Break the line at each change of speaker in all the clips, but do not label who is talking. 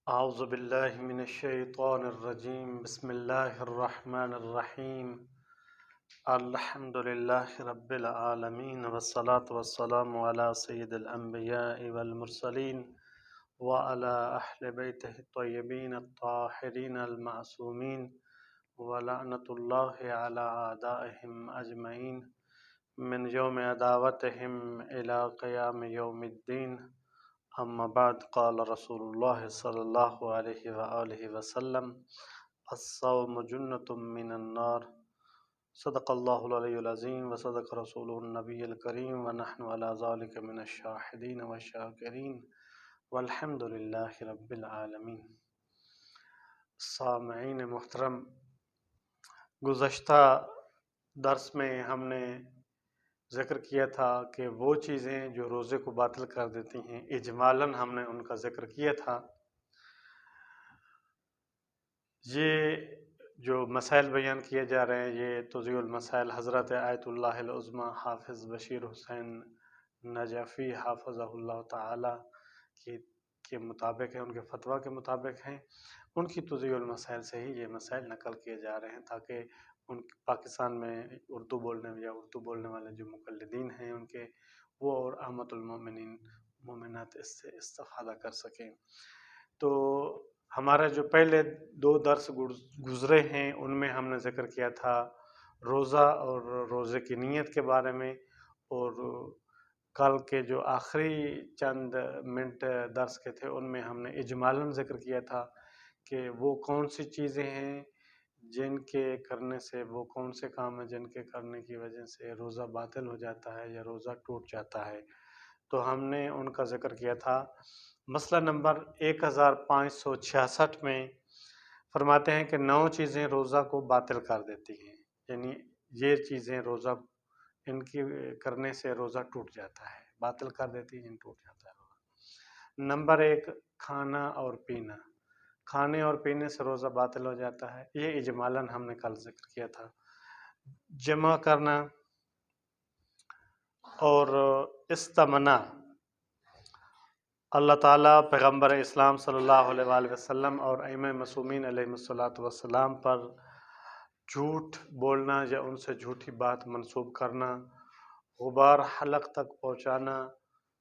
اعوذ باللہ من الشیطان الرجیم بسم اللہ الرحمن الرحیم الحمد للہ رب العالمین والصلاة والسلام علی سید الانبیاء والمرسلین وعلی اہل بیتہ الطیبین الطاہرین المعصومین ولعنۃ اللہ علی اعدائہم اجمعین من یوم عداوتہم الی قیام یوم الدین. اما بعد قال رسول اللہ صلی اللہ علیہ وآلہ وسلم الصوم جنۃ من النار. صدق اللہ العلی العظیم وصدق رسول النبی الکریم ونحن علی ذلک من الشاہدین والشاکرین والحمد للہ رب العالمین. سامعین محترم، گزشتہ درس میں ہم نے ذکر کیا تھا کہ وہ چیزیں جو روزے کو باطل کر دیتی ہیں، اجمالاً ہم نے ان کا ذکر کیا تھا. یہ جو مسائل بیان کیے جا رہے ہیں یہ توضیح المسائل حضرت آیت اللہ العظمیٰ حافظ بشیر حسین نجفی حافظہ اللہ تعالی کے مطابق ہیں، ان کے فتویٰ کے مطابق ہیں. ان کی توضیح المسائل سے ہی یہ مسائل نقل کیے جا رہے ہیں تاکہ ان پاکستان میں اردو بولنے والے جو مقلدین ہیں ان کے وہ اور عامۃ المومنین مومنات اس سے استفادہ کر سکیں. تو ہمارا جو پہلے دو درس گزرے ہیں ان میں ہم نے ذکر کیا تھا روزہ اور روزے کی نیت کے بارے میں، اور کل کے جو آخری چند منٹ درس کے تھے ان میں ہم نے اجمالاً ذکر کیا تھا کہ وہ کون سی چیزیں ہیں جن کے کرنے سے، وہ کون سے کام ہیں جن کے کرنے کی وجہ سے روزہ باطل ہو جاتا ہے یا روزہ ٹوٹ جاتا ہے. تو ہم نے ان کا ذکر کیا تھا. مسئلہ نمبر 1566 میں فرماتے ہیں کہ 9 چیزیں روزہ کو باطل کر دیتی ہیں، یعنی یہ چیزیں روزہ ان کی کرنے سے روزہ ٹوٹ جاتا ہے، باطل کر دیتی ہیں، ٹوٹ جاتا ہے روزہ. نمبر 1، کھانا اور پینا. کھانے اور پینے سے روزہ باطل ہو جاتا ہے، یہ اجمالاً ہم نے کل ذکر کیا تھا. جمع کرنا اور استمنا. اللہ تعالیٰ پیغمبر اسلام صلی اللہ علیہ وآلہ وسلم اور ائمہ معصومین علیہ الصلوۃ والسلام پر جھوٹ بولنا یا ان سے جھوٹی بات منسوب کرنا، غبار حلق تک پہنچانا،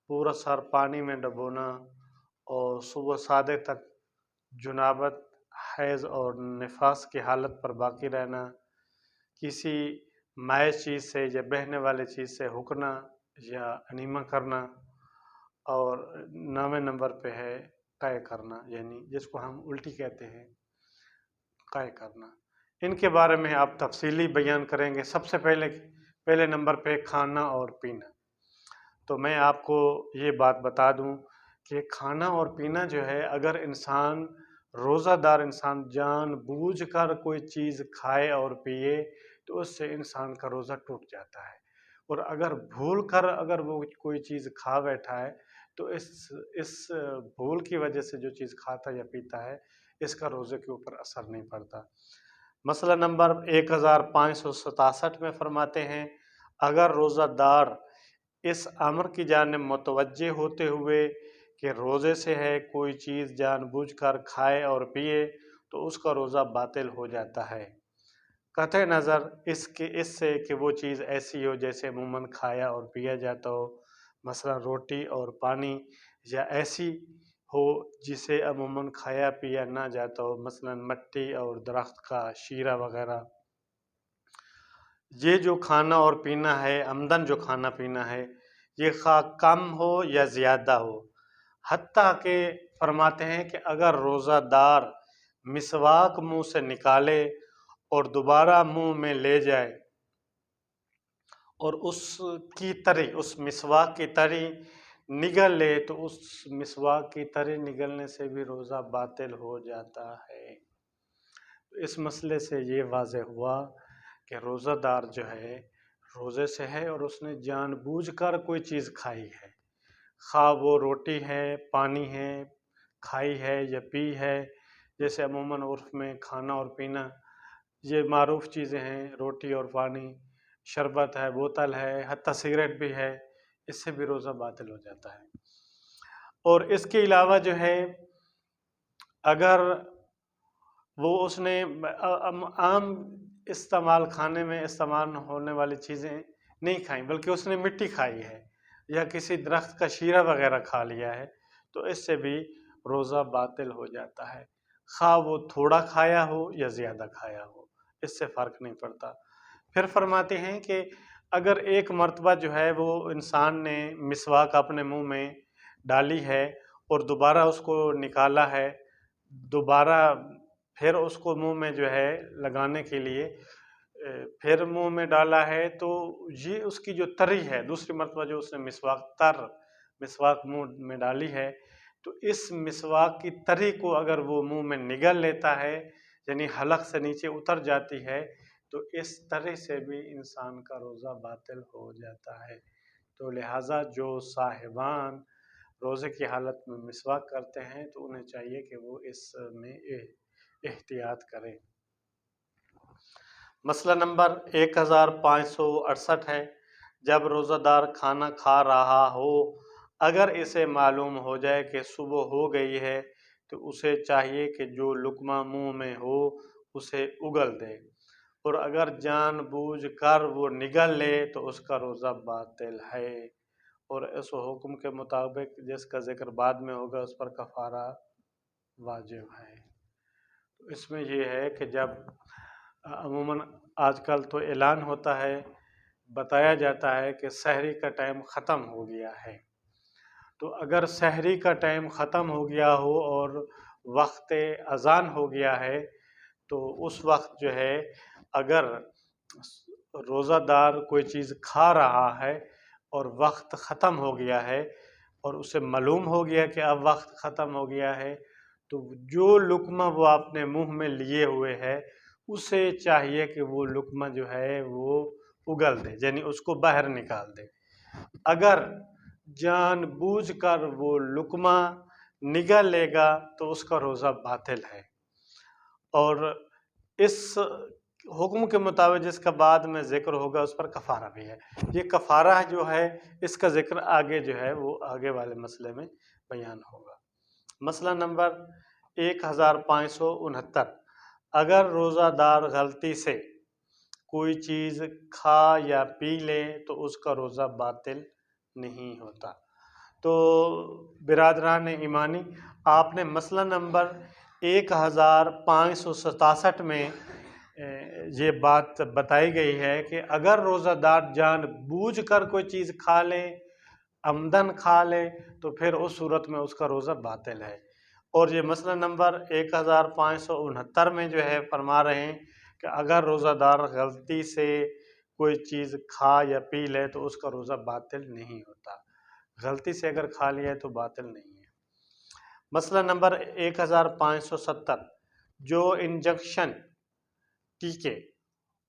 پورا سر پانی میں ڈبونا اور صبح صادق تک جنابت، حیض اور نفاس کی حالت پر باقی رہنا، کسی مائع چیز سے یا بہنے والی چیز سے ہکنا یا انیمہ کرنا، اور 9ویں نمبر پہ ہے قے کرنا، یعنی جس کو ہم الٹی کہتے ہیں، قے کرنا. ان کے بارے میں آپ تفصیلی بیان کریں گے. سب سے پہلے نمبر پہ کھانا اور پینا. تو میں آپ کو یہ بات بتا دوں کہ کھانا اور پینا جو ہے، اگر انسان روزہ دار انسان جان بوجھ کر کوئی چیز کھائے اور پیے تو اس سے انسان کا روزہ ٹوٹ جاتا ہے، اور اگر بھول کر اگر وہ کوئی چیز کھا بیٹھا ہے تو اس بھول کی وجہ سے جو چیز کھاتا یا پیتا ہے اس کا روزے کے اوپر اثر نہیں پڑتا. مسئلہ نمبر 1567 میں فرماتے ہیں اگر روزہ دار اس امر کی جانب متوجہ ہوتے ہوئے کہ روزے سے ہے کوئی چیز جان بوجھ کر کھائے اور پیے تو اس کا روزہ باطل ہو جاتا ہے، قطع نظر اس سے کہ وہ چیز ایسی ہو جیسے عموماً کھایا اور پیا جاتا ہو، مثلا روٹی اور پانی، یا ایسی ہو جسے عموماً کھایا پیا نہ جاتا ہو، مثلا مٹی اور درخت کا شیرہ وغیرہ. یہ جو کھانا اور پینا ہے، عمدن جو کھانا پینا ہے، یہ خواہ کم ہو یا زیادہ ہو، حتیٰ کہ فرماتے ہیں کہ اگر روزہ دار مسواک منہ سے نکالے اور دوبارہ منہ میں لے جائے اور اس مسواک کی تری نگل لے تو اس مسواک کی تری نگلنے سے بھی روزہ باطل ہو جاتا ہے. اس مسئلے سے یہ واضح ہوا کہ روزہ دار جو ہے روزے سے ہے اور اس نے جان بوجھ کر کوئی چیز کھائی ہے، خواہ وہ روٹی ہے، پانی ہے، کھائی ہے یا پی ہے. جیسے عموماً عرف میں کھانا اور پینا یہ معروف چیزیں ہیں، روٹی اور پانی، شربت ہے، بوتل ہے، حتیٰ سگریٹ بھی ہے، اس سے بھی روزہ باطل ہو جاتا ہے. اور اس کے علاوہ جو ہے اگر وہ اس نے عام کھانے میں استعمال ہونے والی چیزیں نہیں کھائیں، بلکہ اس نے مٹی کھائی ہے یا کسی درخت کا شیرہ وغیرہ کھا لیا ہے، تو اس سے بھی روزہ باطل ہو جاتا ہے، خواہ وہ تھوڑا کھایا ہو یا زیادہ کھایا ہو، اس سے فرق نہیں پڑتا۔ پھر فرماتے ہیں کہ اگر ایک مرتبہ جو ہے وہ انسان نے مسواک اپنے منہ میں ڈالی ہے اور دوبارہ اس کو نکالا ہے، دوبارہ پھر اس کو منہ میں جو ہے لگانے کے لیے پھر منہ میں ڈالا ہے، تو یہ اس کی جو تری ہے، دوسری مرتبہ جو اس نے مسواک منہ میں ڈالی ہے، تو اس مسواک کی تری کو اگر وہ منہ میں نگل لیتا ہے، یعنی حلق سے نیچے اتر جاتی ہے، تو اس طرح سے بھی انسان کا روزہ باطل ہو جاتا ہے۔ تو لہٰذا جو صاحبان روزے کی حالت میں مسواک کرتے ہیں تو انہیں چاہیے کہ وہ اس میں احتیاط کریں۔ مسئلہ نمبر 1568 ہے، جب روزہ دار کھانا کھا رہا ہو، اگر اسے معلوم ہو جائے کہ صبح ہو گئی ہے، تو اسے چاہیے کہ جو لقمہ منہ میں ہو اسے اگل دے، اور اگر جان بوجھ کر وہ نگل لے تو اس کا روزہ باطل ہے، اور اس حکم کے مطابق جس کا ذکر بعد میں ہوگا اس پر کفارہ واجب ہے۔ اس میں یہ ہے کہ جب عموماً آج کل تو اعلان ہوتا ہے، بتایا جاتا ہے کہ سحری کا ٹائم ختم ہو گیا ہے، تو اگر سحری کا ٹائم ختم ہو گیا ہو اور وقت اذان ہو گیا ہے، تو اس وقت جو ہے اگر روزہ دار کوئی چیز کھا رہا ہے اور وقت ختم ہو گیا ہے اور اسے معلوم ہو گیا کہ اب وقت ختم ہو گیا ہے، تو جو لقمہ وہ اپنے منہ میں لیے ہوئے ہے اسے چاہیے کہ وہ لقمہ جو ہے وہ اگل دے، یعنی اس کو باہر نکال دے۔ اگر جان بوجھ کر وہ لقمہ نگل لے گا تو اس کا روزہ باطل ہے، اور اس حکم کے مطابق جس کا بعد میں ذکر ہوگا اس پر کفارہ بھی ہے۔ یہ کفارہ جو ہے اس کا ذکر آگے جو ہے وہ آگے والے مسئلے میں بیان ہوگا۔ مسئلہ نمبر 1569، اگر روزہ دار غلطی سے کوئی چیز کھا یا پی لے تو اس کا روزہ باطل نہیں ہوتا۔ تو برادران ایمانی، آپ نے مسئلہ نمبر 1567 میں یہ بات بتائی گئی ہے کہ اگر روزہ دار جان بوجھ کر کوئی چیز کھا لے، عمدن کھا لے، تو پھر اس صورت میں اس کا روزہ باطل ہے، اور یہ مسئلہ نمبر 1569 میں جو ہے فرما رہے ہیں کہ اگر روزہ دار غلطی سے کوئی چیز کھا یا پی لے تو اس کا روزہ باطل نہیں ہوتا، غلطی سے اگر کھا لیا ہے تو باطل نہیں ہے۔ مسئلہ نمبر 1570، جو انجیکشن ٹیکے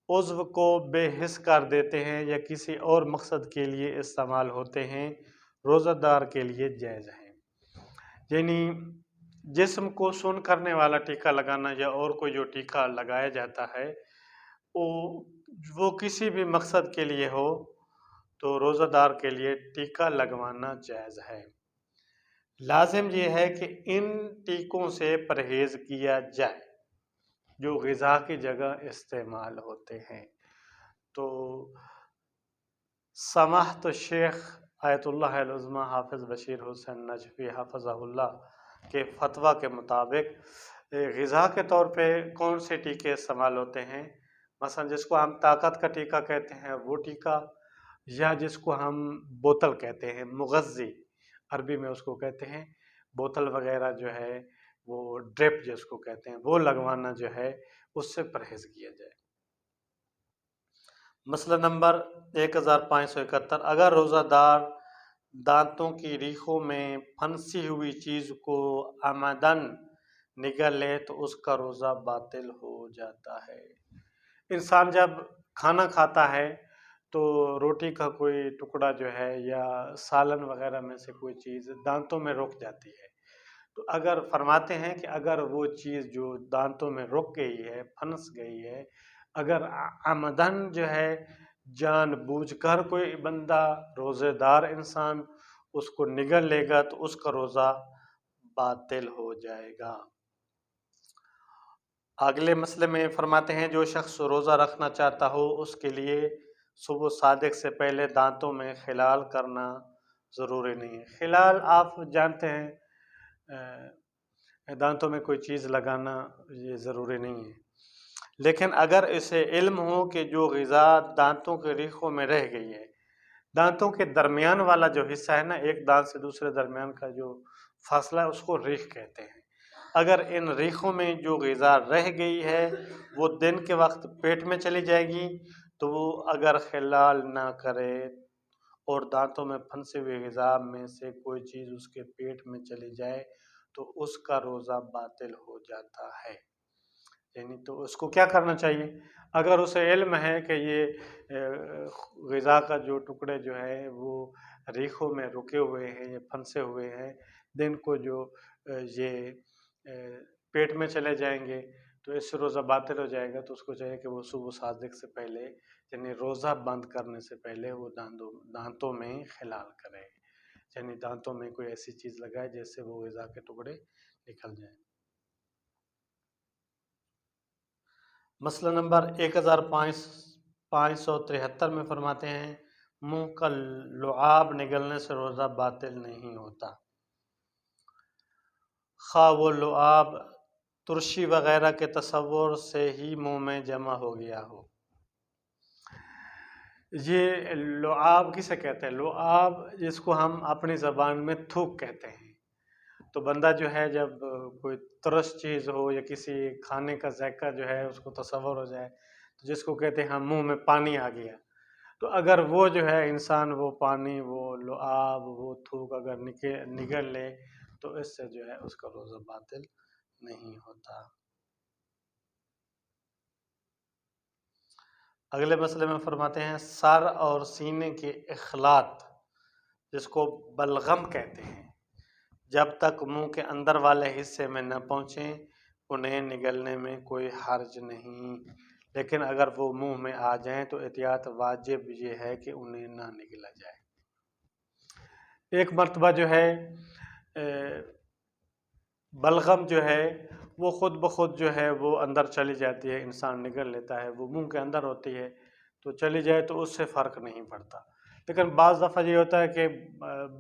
عضو کو بے حس کر دیتے ہیں یا کسی اور مقصد کے لیے استعمال ہوتے ہیں، روزہ دار کے لیے جائز ہیں، یعنی جسم کو سن کرنے والا ٹیکہ لگانا یا اور کوئی جو ٹیکہ لگایا جاتا ہے وہ کسی بھی مقصد کے لیے ہو تو روزہ دار کے لیے ٹیکہ لگوانا جائز ہے۔ لازم یہ ہے کہ ان ٹیکوں سے پرہیز کیا جائے جو غذا کی جگہ استعمال ہوتے ہیں۔ تو سماحت شیخ آیت اللہ العظمی حافظ بشیر حسین نجفی حافظہ اللہ کے فتویٰ کے مطابق غذا کے طور پہ کون سے ٹیکے استعمال ہوتے ہیں، مثلا جس کو ہم طاقت کا ٹیکہ کہتے ہیں وہ ٹیکہ، یا جس کو ہم بوتل کہتے ہیں، مغذی عربی میں اس کو کہتے ہیں، بوتل وغیرہ جو ہے وہ ڈرپ جس کو کہتے ہیں وہ لگوانا جو ہے اس سے پرہیز کیا جائے۔ مسئلہ نمبر 1571، اگر روزہ دار دانتوں کی ریخوں میں پھنسی ہوئی چیز کو عمدن نگل لے تو اس کا روزہ باطل ہو جاتا ہے۔ انسان جب کھانا کھاتا ہے تو روٹی کا کوئی ٹکڑا جو ہے یا سالن وغیرہ میں سے کوئی چیز دانتوں میں رک جاتی ہے، تو اگر فرماتے ہیں کہ اگر وہ چیز جو دانتوں میں رک گئی ہے، پھنس گئی ہے، اگر عمدن جو ہے جان بوجھ کر کوئی بندہ روزے دار انسان اس کو نگل لے گا تو اس کا روزہ باطل ہو جائے گا۔ اگلے مسئلے میں فرماتے ہیں جو شخص روزہ رکھنا چاہتا ہو اس کے لیے صبح صادق سے پہلے دانتوں میں خلال کرنا ضروری نہیں ہے۔ خلال آپ جانتے ہیں دانتوں میں کوئی چیز لگانا یہ ضروری نہیں ہے، لیکن اگر اسے علم ہو کہ جو غذا دانتوں کے ریخوں میں رہ گئی ہے، دانتوں کے درمیان والا جو حصہ ہے نا، ایک دانت سے دوسرے درمیان کا جو فاصلہ ہے اس کو ریخ کہتے ہیں، اگر ان ریخوں میں جو غذا رہ گئی ہے وہ دن کے وقت پیٹ میں چلی جائے گی تو وہ اگر خلال نہ کرے اور دانتوں میں پھنسے ہوئے غذا میں سے کوئی چیز اس کے پیٹ میں چلی جائے تو اس کا روزہ باطل ہو جاتا ہے۔ یعنی تو اس کو کیا کرنا چاہیے؟ اگر اسے علم ہے کہ یہ غذا کا جو ٹکڑے جو ہے وہ ریخوں میں رکے ہوئے ہیں یا پھنسے ہوئے ہیں، دن کو جو یہ پیٹ میں چلے جائیں گے تو اس سے روزہ باطل ہو جائے گا، تو اس کو چاہیے کہ وہ صبح صادق سے پہلے یعنی روزہ بند کرنے سے پہلے وہ دانتوں میں خلال کرے، یعنی دانتوں میں کوئی ایسی چیز لگائے جس سے وہ غذا کے ٹکڑے نکل جائیں۔ مسئلہ نمبر 1573 میں فرماتے ہیں منہ کا لعاب نگلنے سے روزہ باطل نہیں ہوتا، خواہ وہ لعاب ترشی وغیرہ کے تصور سے ہی منہ میں جمع ہو گیا ہو۔ یہ لعاب کسے کہتے ہیں؟ لعاب جس کو ہم اپنی زبان میں تھوک کہتے ہیں، تو بندہ جو ہے جب کوئی ترش چیز ہو یا کسی کھانے کا ذائقہ جو ہے اس کو تصور ہو جائے تو جس کو کہتے ہیں ہم منہ میں پانی آ گیا، تو اگر وہ جو ہے انسان وہ پانی وہ لعاب وہ تھوک اگر نگل لے تو اس سے جو ہے اس کا روزہ باطل نہیں ہوتا۔ اگلے مسئلے میں فرماتے ہیں سر اور سینے کے اخلاط جس کو بلغم کہتے ہیں جب تک منہ کے اندر والے حصے میں نہ پہنچیں انہیں نگلنے میں کوئی حرج نہیں، لیکن اگر وہ منہ میں آ جائیں تو احتیاط واجب یہ ہے کہ انہیں نہ نگلا جائے۔ ایک مرتبہ جو ہے بلغم جو ہے وہ خود بخود جو ہے وہ اندر چلی جاتی ہے، انسان نگل لیتا ہے، وہ منہ کے اندر ہوتی ہے تو چلی جائے تو اس سے فرق نہیں پڑتا، لیکن بعض دفعہ یہ ہوتا ہے کہ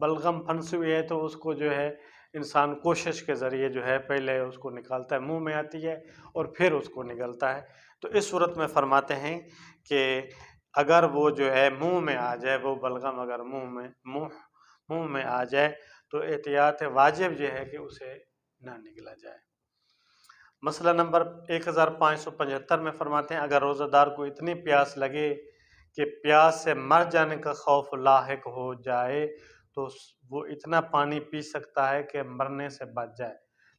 بلغم پھنسی ہوئی ہے تو اس کو جو ہے انسان کوشش کے ذریعے جو ہے پہلے اس کو نکالتا ہے، منہ میں آتی ہے اور پھر اس کو نگلتا ہے، تو اس صورت میں فرماتے ہیں کہ اگر وہ جو ہے منہ میں آ جائے وہ بلغم اگر منہ میں آ جائے تو احتیاط واجب یہ ہے کہ اسے نہ نگلا جائے۔ مسئلہ نمبر 1575 میں فرماتے ہیں اگر روزہ دار کو اتنی پیاس لگے کہ پیاس سے مر جانے کا خوف لاحق ہو جائے تو وہ اتنا پانی پی سکتا ہے کہ مرنے سے بچ جائے،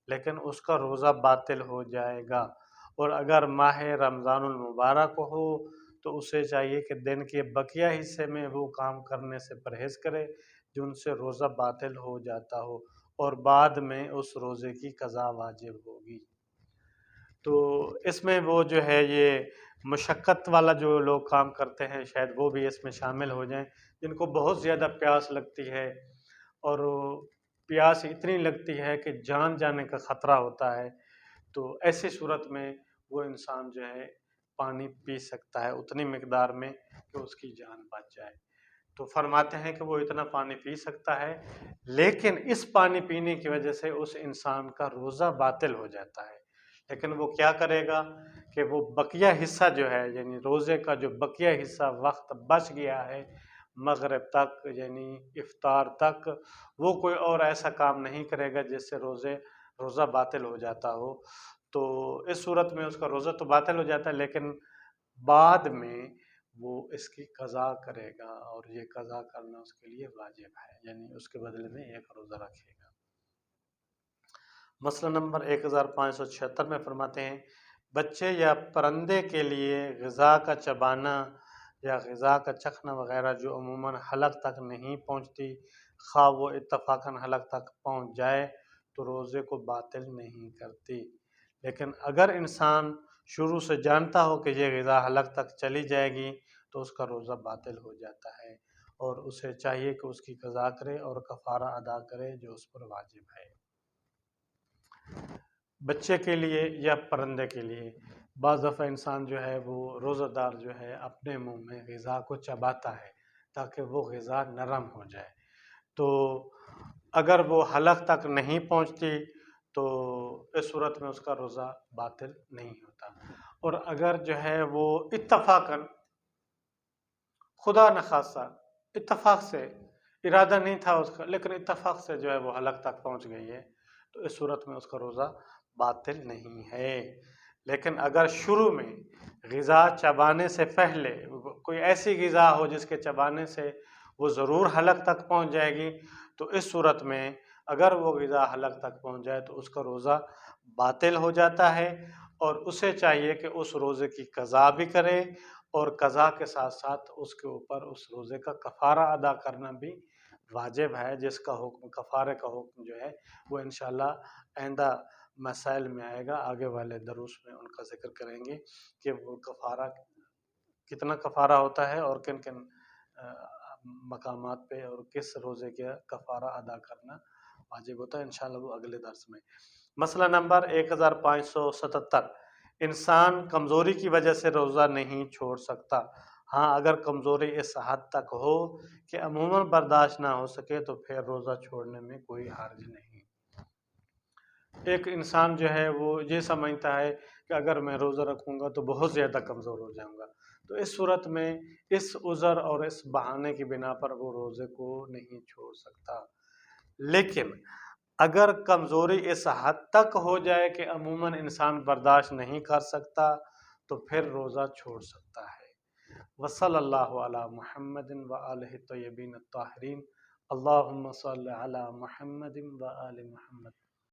لیکن اس کا روزہ باطل ہو جائے گا، اور اگر ماہ رمضان المبارک ہو تو اسے چاہیے کہ دن کے بقیہ حصے میں وہ کام کرنے سے پرہیز کرے جن سے روزہ باطل ہو جاتا ہو اور بعد میں اس روزے کی قضا واجب ہوگی۔ تو اس میں وہ جو ہے یہ مشقت والا جو لوگ کام کرتے ہیں شاید وہ بھی اس میں شامل ہو جائیں، جن کو بہت زیادہ پیاس لگتی ہے اور پیاس اتنی لگتی ہے کہ جان جانے کا خطرہ ہوتا ہے، تو ایسی صورت میں وہ انسان جو ہے پانی پی سکتا ہے اتنی مقدار میں کہ اس کی جان بچ جائے، تو فرماتے ہیں کہ وہ اتنا پانی پی سکتا ہے، لیکن اس پانی پینے کی وجہ سے اس انسان کا روزہ باطل ہو جاتا ہے، لیکن وہ کیا کرے گا کہ وہ بقیہ حصہ جو ہے یعنی روزے کا جو بقیہ حصہ وقت بچ گیا ہے مغرب تک یعنی افطار تک، وہ کوئی اور ایسا کام نہیں کرے گا جس سے روزہ باطل ہو جاتا ہو، تو اس صورت میں اس کا روزہ تو باطل ہو جاتا ہے لیکن بعد میں وہ اس کی قضا کرے گا اور یہ قضا کرنا اس کے لیے واجب ہے، یعنی اس کے بدلے میں ایک روزہ رکھے گا۔ مسئلہ نمبر 1576 میں فرماتے ہیں بچے یا پرندے کے لیے غذا کا چبانا یا غذا کا چکھنا وغیرہ جو عموماً حلق تک نہیں پہنچتی، خواہ وہ اتفاقاً حلق تک پہنچ جائے تو روزے کو باطل نہیں کرتی، لیکن اگر انسان شروع سے جانتا ہو کہ یہ غذا حلق تک چلی جائے گی تو اس کا روزہ باطل ہو جاتا ہے اور اسے چاہیے کہ اس کی قضا کرے اور کفارہ ادا کرے جو اس پر واجب ہے۔ بچے کے لیے یا پرندے کے لیے. بعض دفعہ انسان جو ہے وہ روزہ دار جو ہے اپنے منہ میں غذا کو چباتا ہے تاکہ وہ غذا نرم ہو جائے. تو اگر وہ حلق تک نہیں پہنچتی تو اس صورت میں اس کا روزہ باطل نہیں ہوتا. اور اگر جو ہے وہ اتفاقاً، خدا نخواستہ، اتفاق سے، ارادہ نہیں تھا اس کا لیکن اتفاق سے جو ہے وہ حلق تک پہنچ گئی ہے، تو اس صورت میں اس کا روزہ باطل نہیں ہے. لیکن اگر شروع میں غذا چبانے سے پہلے کوئی ایسی غذا ہو جس کے چبانے سے وہ ضرور حلق تک پہنچ جائے گی، تو اس صورت میں اگر وہ غذا حلق تک پہنچ جائے تو اس کا روزہ باطل ہو جاتا ہے. اور اسے چاہیے کہ اس روزے کی قضا بھی کرے، اور قضا کے ساتھ ساتھ اس کے اوپر اس روزے کا کفارہ ادا کرنا بھی واجب ہے، جس کا حکم، کفارے کا حکم جو ہے وہ انشاءاللہ آئندہ مسائل میں آئے گا. آگے والے دروس میں ان کا ذکر کریں گے کہ وہ کفارہ کتنا کفارہ ہوتا ہے اور کن کن مقامات پہ اور کس روزے کا کفارہ ادا کرنا واجب ہوتا ہے. انشاءاللہ وہ اگلے درس میں. مسئلہ نمبر 1577. انسان کمزوری کی وجہ سے روزہ نہیں چھوڑ سکتا. ہاں، اگر کمزوری اس حد تک ہو کہ عموماً برداشت نہ ہو سکے تو پھر روزہ چھوڑنے میں کوئی حرج نہیں. ایک انسان جو ہے وہ یہ سمجھتا ہے کہ اگر میں روزہ رکھوں گا تو بہت زیادہ کمزور ہو جاؤں گا، تو اس صورت میں اس عذر اور اس بہانے کی بنا پر وہ روزے کو نہیں چھوڑ سکتا. لیکن اگر کمزوری اس حد تک ہو جائے کہ عموماً انسان برداشت نہیں کر سکتا تو پھر روزہ چھوڑ سکتا ہے. وصلی اللہ علی محمد و آلہ الطیبین الطاہرین. اللہم صل علی محمد و آل محمد.